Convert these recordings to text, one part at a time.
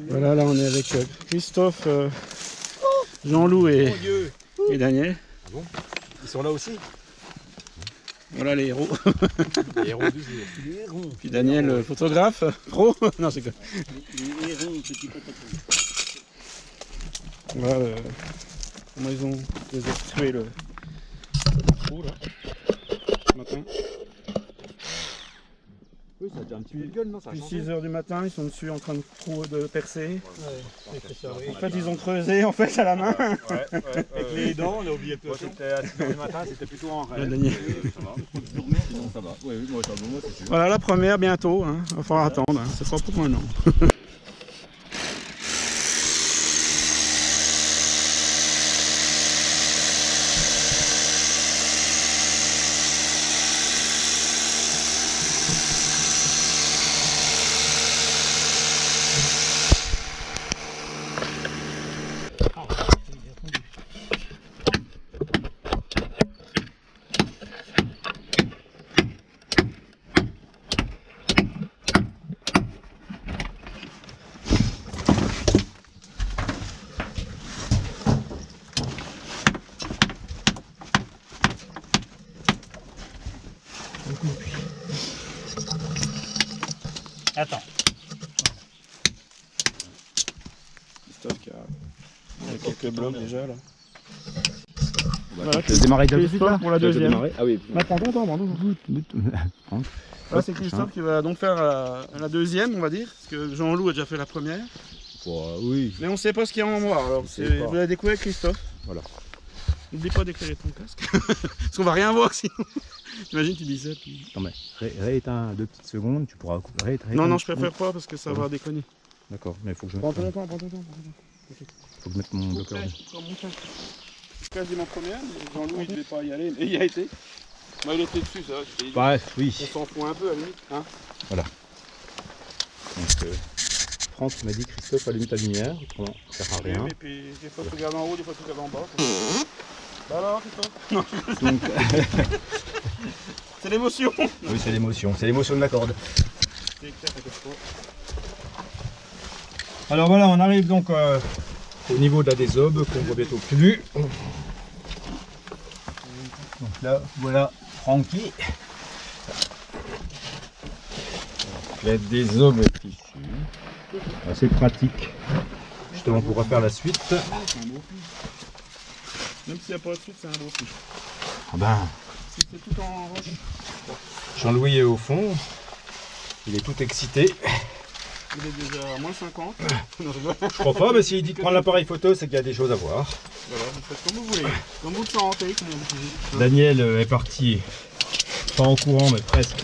Voilà, là on est avec Christophe, Jean-Loup et Daniel. Ah bon? Ils sont là aussi? Voilà les héros. Les héros du jour. Les héros. Puis Daniel, photographe, pro. Non, c'est quoi? Les hérons, petit patapon. Voilà comment ils ont désobstrué le trou là, ce matin. Oui, ça a déjà un petit peu de gueule, non? Ça a Depuis changé. 6 h du matin, ils sont dessus en train de percer. Ouais. En fait, ils ont creusé en fait à la main. Avec les dents, on a oublié de c'était à 6 h du matin, c'était plutôt en rêve. Daniel. Ça va. Sinon, ça va. Oui, moi, ça va, moi, c'est sûr. Voilà la première bientôt, hein. Il va falloir attendre, hein. C'est pas pour un an. Attends. Christophe qui a quelques blocs déjà là. Voilà, tu as démarré de Christophe pour la deuxième. Ah oui. Attends. Là c'est Christophe qui va donc faire la deuxième, on va dire, parce que Jean-Loup a déjà fait la première. Oui. Mais on ne sait pas ce qu'il y a en moi, alors vous allez découvrir Christophe. Voilà. N'oublie pas d'éclairer ton casque, parce qu'on va rien voir sinon. T'imagines, tu dis ça. Puis... Non mais rééteins 2 petites secondes, tu pourras rééteindre. Non, je préfère pas parce que ça va déconner. D'accord, mais il faut que je Prends mette, ton temps. faut que je mette mon bloqueur. Quasiment première, mais Jean-Loup il devait pas y aller, mais il y a été. Bah, il était dessus, ça. Bah oui. On s'en fout un peu à la limite. Hein. Donc Franck m'a dit Christophe allume ta lumière, autrement ça sert à rien. Oui, et puis des fois tu regardes en haut, des fois tu regardes en bas. Bah alors, Christophe. Donc C'est l'émotion. oui, c'est l'émotion de la corde. Alors voilà, on arrive donc au niveau de la désobe qu'on voit bientôt plus. Donc là, voilà Francky. La désobe est ici. Assez pratique, justement pour refaire la suite. C'est un beau fiche. Même s'il n'y a pas de suite, c'est un beau fiche. Ah ben, Si c'est tout en roche. Jean-Louis est au fond, il est tout excité. Il est déjà à moins 50. Non, je rigole. Je crois pas, mais s'il dit de prendre l'appareil photo, c'est qu'il y a des choses à voir. Voilà, vous faites comme vous voulez. Comme vous le sentez, comme on dit. Daniel est parti, pas en courant, mais presque,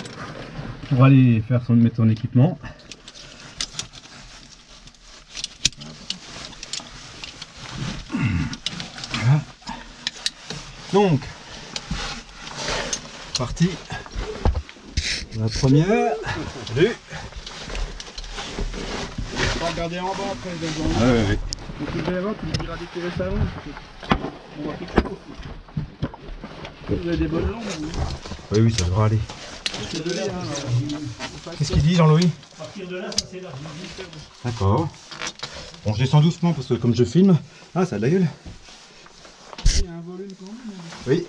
pour aller mettre son équipement. Voilà. Donc, parti. La première. Salut. On va regarder en bas après. Ah ouais. Donc tu vas voir, tu lui diras d'éclairer le salon. On va fixer aussi. Vous avez des bonnes jambes, vous. Oui, ça devra aller. C'est de l'air, hein. Qu'est-ce qu'il dit Jean-Louis? À partir de là, ça c'est large. D'accord. Bon, je descends doucement parce que comme je filme... Ah, ça a de la gueule. Il y a un volume quand même. Oui.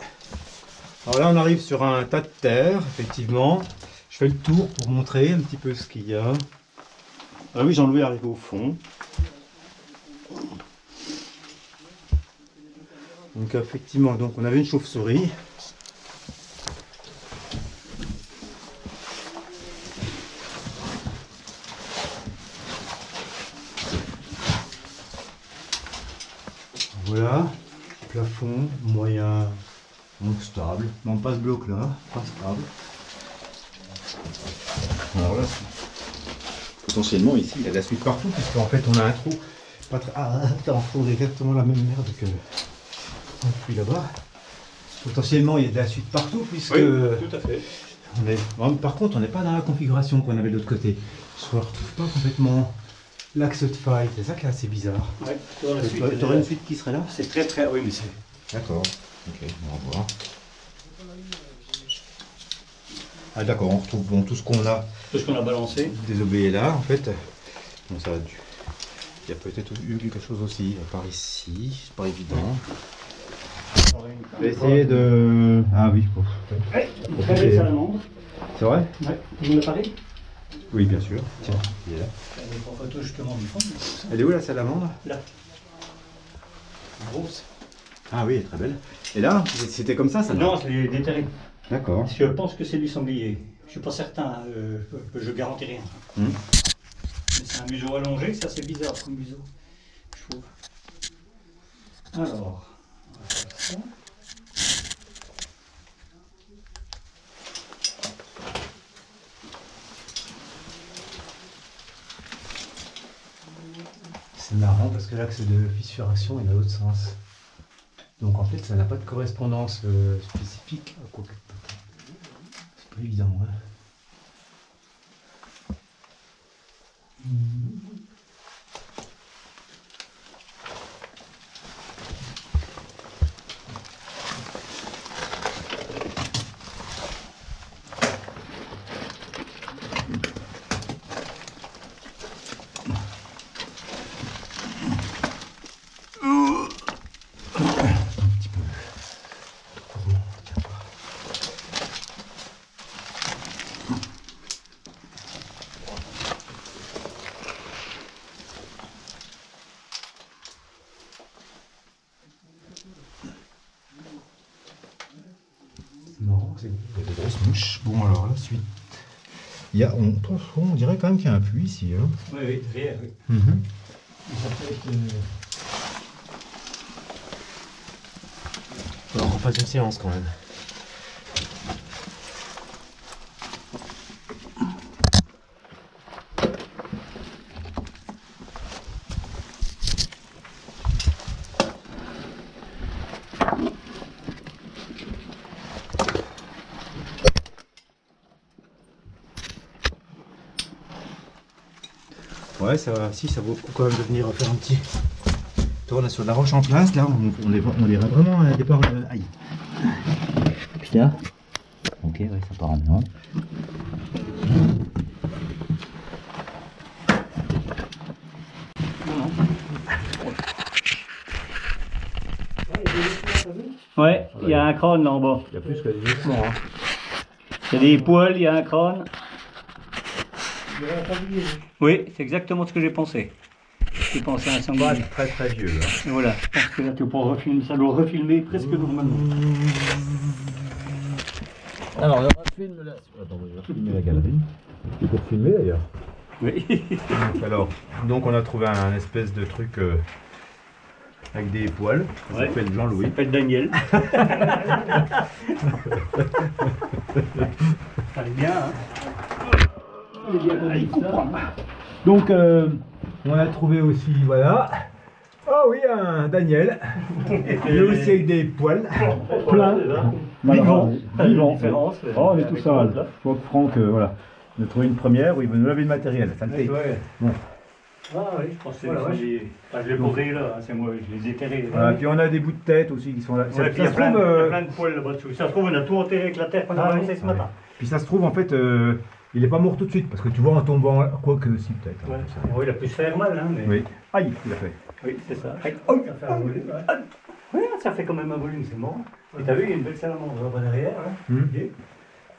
Alors là, on arrive sur un tas de terre, effectivement. Je fais le tour pour montrer un petit peu ce qu'il y a. Ah oui, Jean-Louis arrive au fond. Donc effectivement, donc on avait une chauve-souris. Voilà, plafond moyen, donc stable. Non, pas ce bloc là, pas stable. Alors là, potentiellement ici il y a de la suite partout, puisqu'en fait on a un trou. Pas très... Ah, attends, on trouve exactement la même merde que depuis là-bas. Potentiellement il y a de la suite partout, puisque. Oui, tout à fait. On est... Bon, par contre, on n'est pas dans la configuration qu'on avait de l'autre côté. Je ne retrouve pas complètement l'axe de faille, c'est ça qui est assez bizarre. Ouais, Tu aurais une suite qui serait là? c'est très, oui, mais c'est. D'accord, ok, on va voir. Ah d'accord, on retrouve bon, tout ce qu'on a Tout ce qu'on a balancé. désobéi là en fait. Bon, ça a dû. Il y a peut-être eu quelque chose aussi, par ici, c'est pas évident. Je vais essayer de. Ah oui, bon. Ouais, très belle salamandre. C'est vrai? Ouais, tu me l'as parlé? Oui, bien sûr. Tiens, il est là. Elle est en photo justement du fond. Elle est où la salamandre? Là. Grosse. Ah oui, elle est très belle. Et là, c'était comme ça, ça? Non, c'est déterré. D'accord. Je pense que c'est du sanglier. Je suis pas certain, je garantis rien. Hum. Mais c'est un museau allongé, c'est assez bizarre comme museau, je trouve. Alors, on va faire ça. C'est marrant parce que l'axe de fissuration est dans l'autre sens. Donc en fait, ça n'a pas de correspondance spécifique. C'est pas évident. Hein. Non, il y a des grosses mouches. Bon, alors la suite. Il y a, on dirait quand même qu'il y a un puits ici. Hein. Oui, oui, derrière, oui. Ça peut être, Alors, on refasse une séance quand même. Ouais, si, ça vaut le coup quand même de venir faire un petit tour là sur la roche en place. Là, on les verra vraiment à un départ. Aïe. Putain. Ok, ouais, ça part en bien. Ouais, il y a un crâne là en bas. Il y a plus que des ossements. Hein. Il y a des poils, il y a un crâne. Oui, c'est exactement ce que j'ai pensé. J'ai pensé à un sanglier. Très très vieux. Hein. Et voilà, je pense que là tu pourras refilmer, ça doit refilmer presque normalement. Alors, on filme là. Attends, on va filmer la galerie. Tu peux filmer d'ailleurs. Oui. Donc on a trouvé un espèce de truc avec des poils. Ça Ouais. s'appelle Jean-Louis. Ça s'appelle Daniel. Ça allait bien, hein. Donc on a trouvé aussi, voilà. Oh oui, un Daniel. Il est aussi avec des poils. Plein. Vivant. Oh, on est tous ça. Je vois que Franck, voilà. On a trouvé une première où il veut nous laver le matériel. Ça le fait. Bon. Ah oui, je pense que je l'ai posé là, hein, c'est moi, je les ai terrés. Voilà, puis on a des bouts de tête aussi qui sont là. Ouais, puis il y a plein de poils là-bas dessous. Ça se trouve, on a tout enterré avec la terre qu'on a ramassé ce matin. Puis ça se trouve, en fait, il n'est pas mort tout de suite, parce que tu vois en tombant, quoi que si, peut-être. Ouais. Oui, il a pu se faire mal, hein. Mais... Oui. Aïe, il a fait. Oui, c'est ça. Oh, ça fait un volume. Oui, ça fait quand même un volume, c'est bon. Et t'as vu, il y a une belle salamandre là-bas derrière. Hein.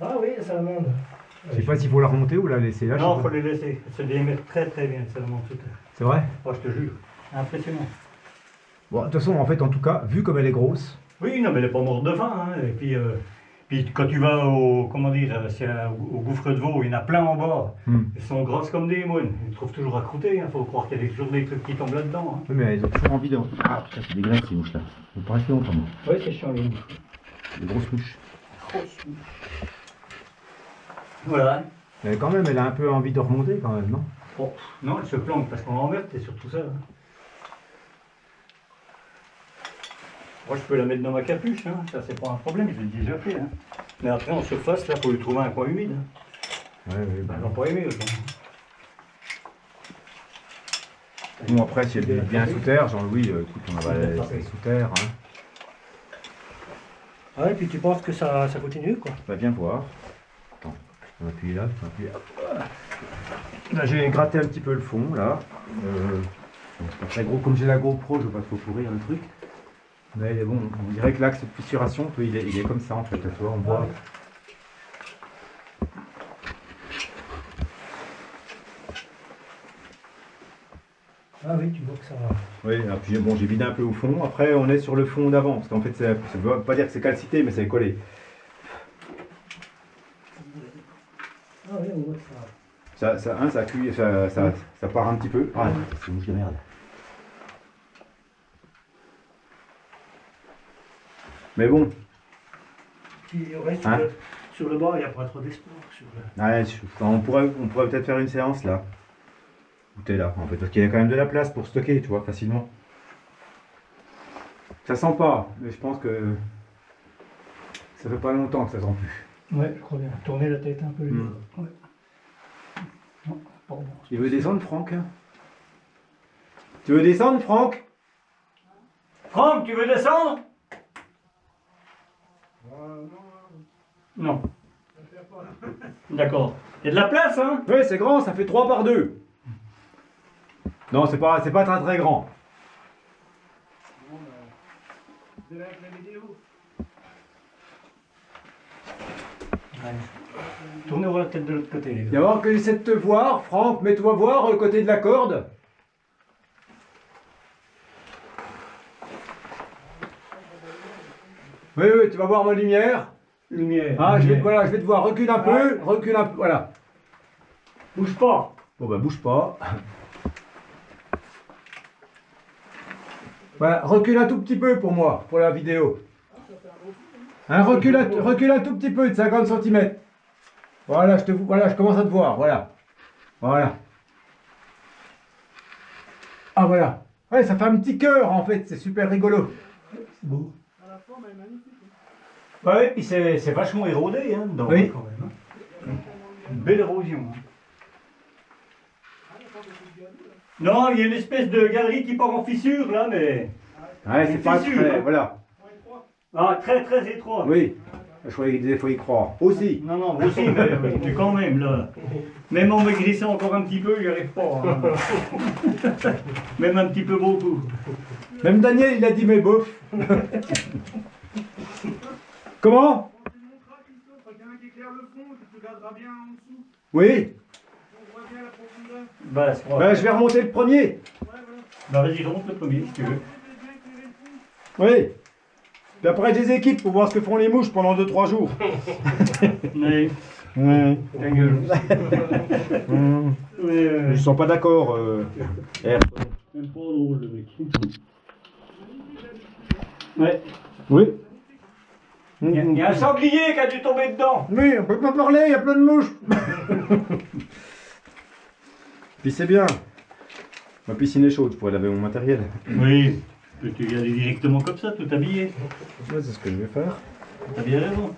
Ah oui, la salamandre. Je sais pas s'il faut la remonter ou la laisser là. Non, il faut les laisser. Elle se démerde très très bien, la salamandre. C'est vrai? Oh, je te jure. Impressionnant. Bon, de toute façon, en fait, en tout cas, vu comme elle est grosse. Oui, non, mais elle n'est pas morte de faim. Hein. Et puis quand tu vas au, comment dire, au gouffre de veau, il y en a plein en bas. Elles sont grosses comme des moines. Ils trouvent toujours à croûter. Il faut croire qu'il y a toujours des trucs qui tombent là-dedans. Hein. Oui, mais elles ont toujours envie de. Ah putain, c'est dégueulasse ces mouches là. Vous pas rester longtemps. Oui, c'est chiant les mouches. Des grosses mouches. Voilà. Mais quand même, elle a un peu envie de remonter quand même, non? Oh, non, elle se planque parce qu'on l'emmerde, c'est surtout ça. Hein. Moi, je peux la mettre dans ma capuche, hein. Ça, c'est pas un problème, je l'ai déjà fait. Hein. Mais après, en surface, là, il faut lui trouver un coin humide. Hein. Ouais, oui. Bah, ils n'ont pas aimé, autant. Bon, après, si elle est bien sous terre, Jean-Louis, écoute, on va la laisser sous terre. Hein. Ah, et puis tu penses que ça continue, quoi? On va bien voir. Attends, on appuie là, on appuie là. Là j'ai gratté un petit peu le fond là. Bon, c'est pas très gros, comme j'ai la GoPro, je veux pas trop pourrir le truc. Mais bon, on dirait que l'axe de fissuration, il est comme ça en fait, tu vois, on voit. Ah oui, tu vois que ça va. Oui, et puis bon, j'ai vidé un peu au fond. Après, on est sur le fond d'avant, parce qu'en fait, ça ne veut pas dire que c'est calcité, mais c'est collé. Ah oui, on voit que ça va. Ça cuit, ça part un petit peu. Ah, c'est une mouche de merde. Mais bon. Puis, ouais, Hein sur le bas, il n'y a pas trop d'espoir. Ouais, on pourrait peut-être faire une séance là. Où t'es là, en fait, parce qu'il y a quand même de la place pour stocker, tu vois, facilement. Ça sent pas, mais je pense que ça fait pas longtemps que ça sent plus. Ouais, je crois bien. Tourner la tête un peu. Mm. Ouais. Non, pardon. Tu veux descendre, Franck? Tu veux descendre, Franck? Franck, tu veux descendre? Non. D'accord. Il y a de la place, hein? Oui, c'est grand, ça fait 3 par 2. Non, c'est pas très très grand. Tournez la tête de l'autre côté, les Il gars. va voir que j'essaie de te voir. Franck, mets-toi voir le côté de la corde. Oui, oui, tu vas voir ma lumière. Lumière. Ah, je vais, lumière. voilà, je vais te voir. Recule un peu, recule un peu, voilà. Bouge pas. Bon, bah, bouge pas. Voilà, recule un tout petit peu pour moi, pour la vidéo. Hein, recule un tout petit peu de 50 cm. Voilà, voilà, je commence à te voir, voilà. Voilà. Ah, voilà. Ouais, ça fait un petit cœur, en fait, c'est super rigolo. C'est beau. Ouais, puis c'est vachement érodé, hein, dedans, Oui. quand même. Hein. Une belle érosion. Hein. Non, il y a une espèce de galerie qui part en fissure, là, mais... Ouais, c'est pas fissure, très, hein. voilà. Ah, très très étroit. Oui, je croyais qu'il faut y croire. Aussi. Non, non, vous aussi, mais quand même, là. Même en maigrissant encore un petit peu, il n'y arrive pas. Hein. Même un petit peu beaucoup. Même Daniel, il a dit, mais bof. Comment? Oui. Bah, c'est Ben, je vais remonter le premier. Bah, vas-y, remonte le premier, si tu veux. Oui. Puis après, j'ai des équipes pour voir ce que font les mouches pendant 2-3 jours. Oui, Ouais. ta gueule. Ils sont pas d'accord. R. Même pas drôle, le mec. Ouais. Oui. Il y a un sanglier qui a dû tomber dedans. Oui, on peut pas parler, il y a plein de mouches. Puis c'est bien. Ma piscine est chaude, je pourrais laver mon matériel. Oui, tu peux y aller directement comme ça, tout habillé. Ouais, c'est ce que je vais faire. T'as bien raison.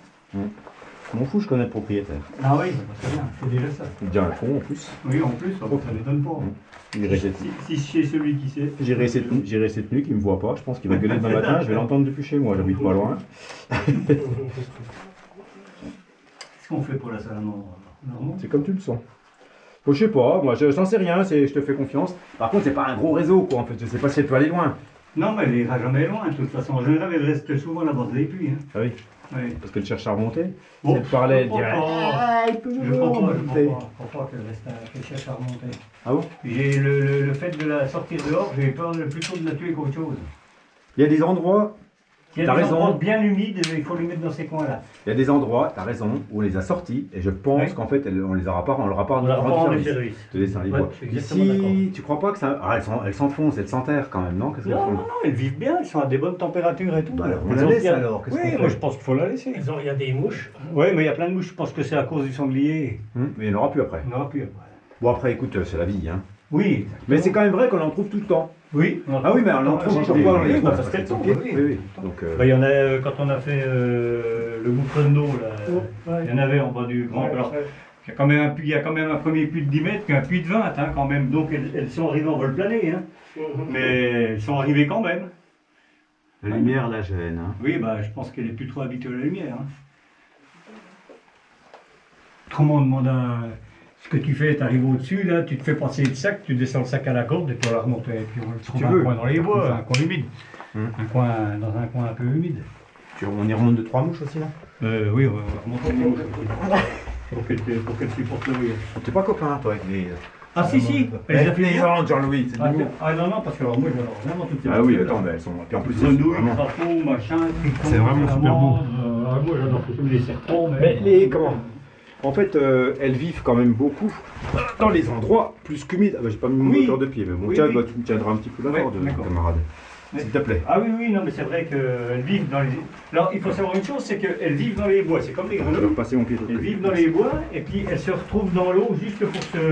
M'en fous, je connais le propriétaire. Ah oui, c'est bien, c'est déjà ça. Il dit un con en plus. Oui, en plus, ça ne m'étonne pas. J'irai cette Si chez celui qui sait. J'irai cette nuit, qu'il me voit pas. Je pense qu'il va gueuler demain matin. Je vais l'entendre depuis chez moi. J'habite pas loin. Qu'est-ce qu'on fait pour la salamandre? Non. C'est comme tu le sens. Bon, je sais pas. Moi, je n'en sais rien. Je te fais confiance. Par contre, c'est pas un gros réseau, quoi. En fait, je sais pas si elle peut aller loin. Non, mais elle ira jamais loin, de toute façon. En général, elle reste souvent à la base des puits. Hein. Ah oui. Oui. Parce qu'elle cherche à remonter. Bon, Si elle parlait, elle je dirait. crois pas. Ah, il peut Je nous crois remonter. pas qu'elle cherche à remonter. Ah bon? J'ai le fait de la sortir dehors, j'ai peur plutôt de la tuer qu'autre chose. Il y a des endroits. Il y T'as a des raison. endroits bien humides, il faut les mettre dans ces coins-là. Il y a des endroits, t'as raison, où on les a sortis. Et je pense Oui. qu'en fait, on les aura pas. On leur a pas On leur rendu rend les service. services. Je te laisse un Ouais, livre. je suis exactement d'accord. Ici, tu crois pas que ça. Ah, elles s'enfoncent, elles s'enterrent quand même, non? Qu'est-ce qu'elles Non, font? non, non, elles vivent bien, elles sont à des bonnes températures et tout. Bah alors, on Elles la ont laisse bien- alors, qu'est-ce Oui, qu'on fait? moi je pense qu'il faut la laisser. Il y a des mouches. Oui, mais il y a plein de mouches, je pense que c'est à cause du sanglier. Mais il n'y en aura plus après. Il n'y en aura plus après. Bon, après, écoute, c'est la vie, hein. Oui, Mais c'est quand même vrai qu'on en trouve tout le temps. oui. Ah oui, mais on en trouve chaque fois dans les Oui, trous. parce qu'elles tombent, Oui, oui. oui. Donc, Bah, il y en a, quand on a fait le gouffre de d'eau, là, il y en avait en bas du grand. Alors, il y a quand même un premier puits de 10 mètres, qu'un puits de 20, hein, quand même. Donc elles sont arrivées en vol plané, hein. Mais elles sont arrivées quand même. la lumière la gêne, hein. Oui, bah, je pense qu'elle est plus trop habituée à la lumière. Hein. Autrement, on demande à ce que tu fais, tu arrives au-dessus, là, tu te fais passer le sac, tu descends le sac à la corde et puis on la remonte. Et puis on le trouve un coin dans les bois, un coin humide. Un coin, dans un coin un peu humide. On y remonte de 3 mouches aussi, non? Oui, on va remonter les mouches. Pour qu'elle supporte le rire. T'es pas copain, toi, avec les... Ah si, si. Avec les Irlandes, Jean-Louis, c'est du Ah non, non, parce que alors, moi j'adore vraiment toutes ces Ah oui, choses-là. attends, mais elles sont... Puis en plus, c'est Grenouilles, vraiment... crapauds, machin, tricons, C'est vraiment super beau. Moi j'adore surtout les serpents. Mais les... comment? En fait, elles vivent quand même beaucoup dans les endroits plus qu'humides. Ah bah, j'ai pas mis mon Oui. moteur de pied, mais bon, Oui, tiens, oui. bah, tu me tiendras un petit peu la Ouais, corde, d'accord. camarade. Ouais. S'il te plaît. Ah oui, oui, non, mais c'est vrai qu'elles vivent dans les... Alors, il faut savoir une chose, c'est qu'elles vivent dans les bois. C'est comme les Je vais grenouilles. repasser mon pied. Elles vivent dans les bois et puis elles se retrouvent dans l'eau juste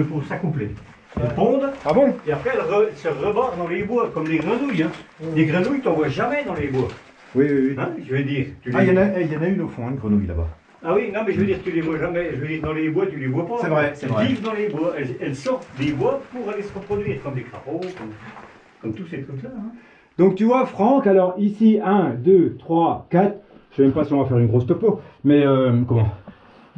pour s'accoupler. Elles pondent Ah bon? et après elles se rebarrent dans les bois, comme les grenouilles. Hein. Les grenouilles, t'en vois jamais dans les bois. Oui, oui, oui. Hein, je veux dire. Ah, il y en a une au fond, une grenouille là-bas. Ah oui, non, mais je veux dire, tu les vois jamais. Je veux dire, dans les bois, tu les vois pas. C'est vrai, c'est vrai. Elles vivent dans les bois. Elles sortent des bois pour aller se reproduire, comme des crapauds, comme tous ces trucs-là. Hein. Donc tu vois, Franck, alors ici, 1, 2, 3, 4, je sais même pas si on va faire une grosse topo, mais comment?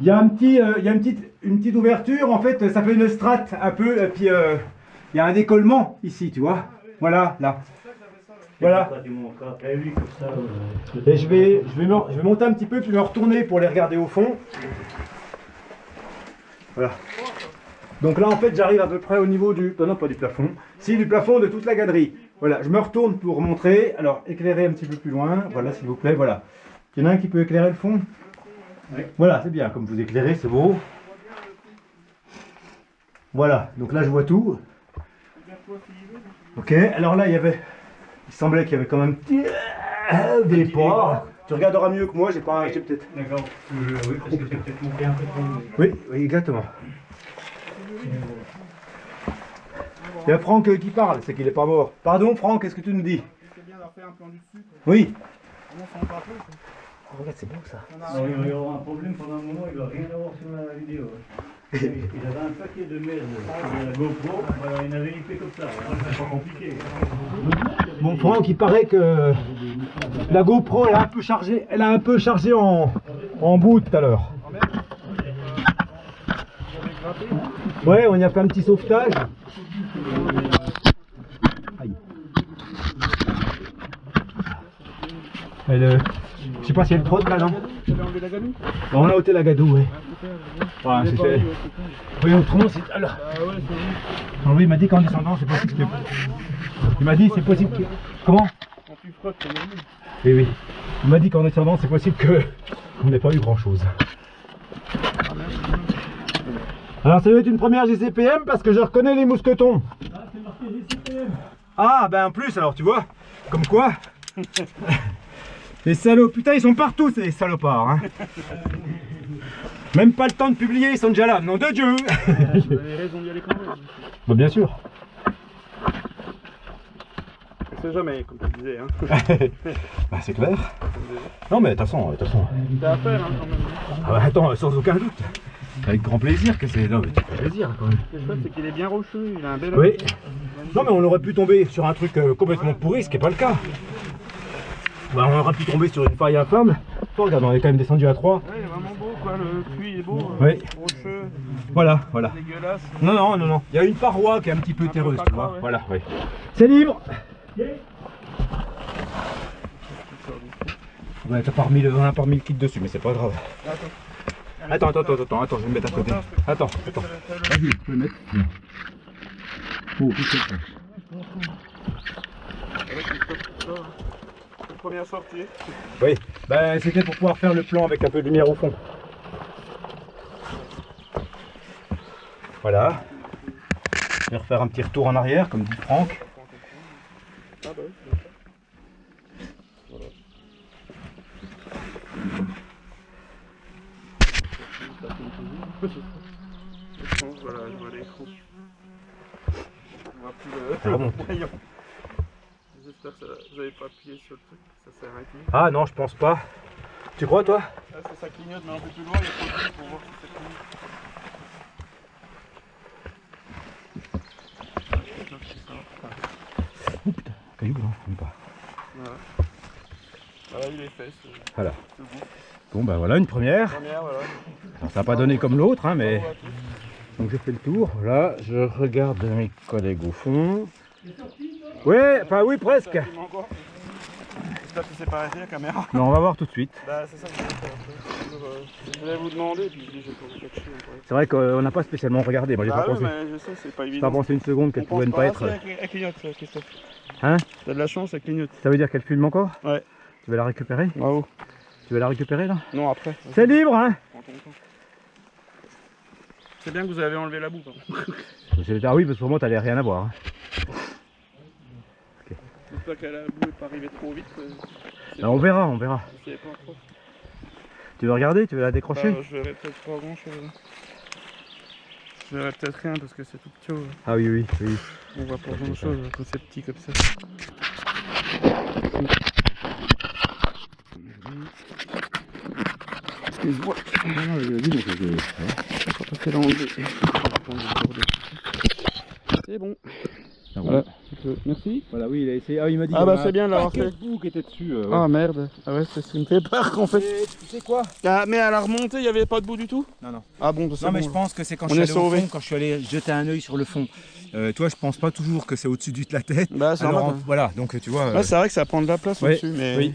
Il y a un petit, il y a une petite ouverture, en fait, ça fait une strate un peu, et puis il y a un décollement ici, tu vois? Voilà, là. Voilà. Et je vais monter un petit peu, puis me retourner pour les regarder au fond. Voilà. Donc là, en fait, j'arrive à peu près au niveau du... non, pas du plafond. Si, du plafond de toute la galerie. Voilà, je me retourne pour montrer. Alors, éclairer un petit peu plus loin. Voilà, s'il vous plaît, voilà. Il y en a un qui peut éclairer le fond? Oui. Voilà, c'est bien. Comme vous éclairez, c'est beau. Voilà, donc là, je vois tout. Ok, alors là, il semblait qu'il y avait quand même des pas. Tu regarderas mieux que moi, j'ai pas acheté peut-être. D'accord. Oui, parce que c'est peut-être monté un peu trop. Oui, oui, exactement. Il y a Franck qui parle, c'est qu'il n'est pas mort. Pardon Franck, qu'est-ce que tu nous dis? C'est bien d'avoir fait un plan du dessus. Oui. Comment ça en parle? Oh, regarde, c'est beau ça. Il va y avoir un problème pendant un moment, il va rien avoir sur la vidéo. Il avait un paquet de merde sur la GoPro, il en avait fait comme ça, c'est pas compliqué. Bon Franck, il paraît que la GoPro elle a un peu chargé en bout tout à l'heure. Ouais, on y a fait un petit sauvetage. Aïe. Je sais pas si elle trotte là, non? On a ôté la gadoue, ouais. Ouais, c'était... Oui, autrement c'est... Alors... Oui, il m'a dit qu'en descendant c'est possible que... Il m'a dit c'est possible que... Comment? Quand tu frottes, c'est normal. Oui, oui. Il m'a dit qu'en descendant c'est possible que... On n'ait pas eu grand chose. Alors ça doit être une première GCPM parce que je reconnais les mousquetons. Ah, c'est marqué GCPM. Ah, ben en plus alors tu vois, comme quoi. Les salauds, putain ils sont partout ces salopards hein. Même pas le temps de publier, ils sont déjà là, nom de Dieu. Vous avez raison d'y aller quand même. Bon, bien sûr. On sait jamais, comme tu disais. Hein. Bah c'est clair. Non mais de toute façon. C'est à faire hein, quand même. Ah bah, attends, sans aucun doute. Avec grand plaisir que c'est... Non mais c'est plaisir quand même. Le chouette, c'est qu'il est bien rocheux, il a un bel... Oui. Non mais on aurait pu tomber sur un truc complètement pourri, ce qui n'est pas le cas. Bah, on aurait pu tomber sur une faille infâme. Oh, regarde, on est quand même descendu à 3. Ouais, il est vraiment beau quoi, le puits est beau. Oui. Rocheux, Voilà. dégueulasse. Non. Il y a une paroi qui est un petit peu Un peu terreuse, tu pacra, vois. ouais. Voilà, oui. C'est libre. Ouais, t'as pas remis le kit dessus, mais c'est pas grave. Attends, je vais me mettre à côté. Attends. Vas-y, tu peux le mettre. Oh, Première sortie. oui, ben c'était pour pouvoir faire le plan avec un peu de lumière au fond. Voilà. Je vais refaire un petit retour en arrière, comme dit Franck. Ah bah oui. Voilà, je vois l'écran. On voit plus Ça remonte. le rayon. J'espère que vous n'avez pas appuyé sur le truc, ça s'est arrêté. Ah non, je pense pas. Tu crois toi? Là, ça clignote, mais un peu plus loin, il y a pas de fil pour voir si ça clignote. Oh putain, caillou non, même pas. Voilà. Voilà, il est fait. Voilà. C'est bon. Bon bah voilà une première. Première, voilà. Alors, ça n'a pas donné comme l'autre, hein, mais... Bravo à tous. Donc j'ai fait le tour. Là, je regarde mes collègues au fond. Ouais, enfin oui, presque. J'espère que c'est pas arrêté la caméra. Mais on va voir tout de suite. Bah c'est ça que je voulais faire. Je voulais vous demander, puis je dis je vais pas vous cacher. C'est vrai qu'on n'a pas spécialement regardé. Moi, j'ai Bah pas oui, pensé. mais je sais, c'est pas J'ai évident. pas pensé une seconde qu'elle On pouvait ne pense pas assez être. Elle clignote, Christophe. Hein? T'as de la chance, elle clignote. Ça veut dire qu'elle filme encore? Ouais. Tu veux la récupérer? Bravo. Tu veux la récupérer là? Non, après. C'est libre, hein? Prends ton temps. C'est bien que vous avez enlevé la boue, par contre. Ah oui, parce que pour moi, t'allais rien à voir. Hein. J'espère que la boue n'est pas arrivée trop vite. Alors, on verra, on verra. Je sais pas trop. Tu veux regarder? Tu veux la décrocher? Bah, je verrai peut-être pas grand chose. Je verrai peut-être rien parce que c'est tout petit. Ah oui, oui, oui. On voit pas grand chose quand c'est petit comme ça. Excuse-moi. Faut passer l'enlever. C'est bon. Ah, Voilà. Merci. Voilà, oui, il a essayé. Ah, il m'a dit Ah bah c'est bien de l'avoir fait. quel bout qui était dessus. Ah merde. Ah ouais, c'est ce qui me fait peur qu'en fait. Tu sais quoi? Ah, mais à la remontée, il n'y avait pas de bout du tout? Non, non. Ah bon, c'est Non, mais bon. je pense que c'est quand On je suis est allé au sauvé. fond, quand je suis allé jeter un œil sur le fond. Toi, je pense pas toujours que c'est au-dessus de la tête. Bah c'est Alors, normal. voilà, donc tu vois. Ouais, c'est vrai que ça prend de la place Ouais, au-dessus, mais oui.